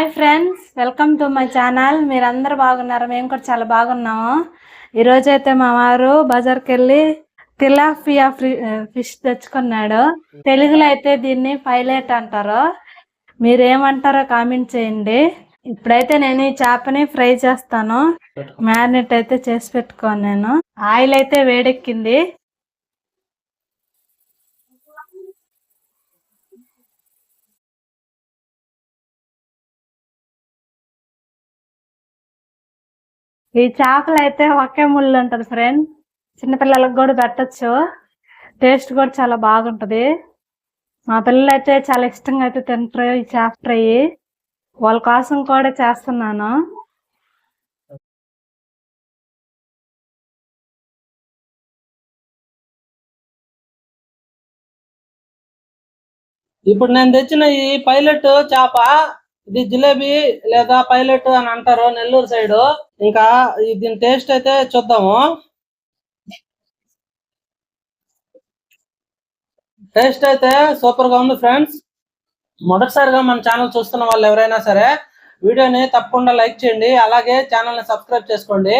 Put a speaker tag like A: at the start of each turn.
A: Hi friends, welcome to my channel. మీరందరూ బాగున్నారు, మేము కూడా చాలా బాగున్నాము. ఈరోజైతే మా వారు బజార్కి వెళ్ళి తిలాపియా ఫిష్ తెచ్చుకున్నాడు. తెలుగులో అయితే దీన్ని పైలట్ అంటారు. మీరేమంటారో కామెంట్ చేయండి. ఇప్పుడైతే నేను ఈ చేపని ఫ్రై చేస్తాను. మ్యారినేట్ అయితే చేసి పెట్టుకోను. నేను ఆయిల్ అయితే వేడెక్కింది. ఈ చేపలు అయితే ఒకే ముళ్ళు ఉంటుంది ఫ్రెండ్. చిన్నపిల్లలకు కూడా పెట్టచ్చు. టేస్ట్ కూడా చాలా బాగుంటుంది. మా పిల్లలు అయితే చాలా ఇష్టంగా అయితే తింటారు ఈ చేప ఫ్రై. వాళ్ళ కోసం కూడా చేస్తున్నాను.
B: ఇప్పుడు నేను తెచ్చిన ఈ పైలట్ చేప, ఇది జిలేబీ లేదా పైలట్ అని అంటారు నెల్లూరు సైడ్. ఇంకా దీని టేస్ట్ అయితే చూద్దాము. టేస్ట్ అయితే సూపర్ గా ఉంది ఫ్రెండ్స్. మొదటిసారిగా మన ఛానల్ చూస్తున్న వాళ్ళు ఎవరైనా సరే వీడియోని తప్పకుండా లైక్ చేయండి, అలాగే ఛానల్ ని సబ్స్క్రైబ్ చేసుకోండి.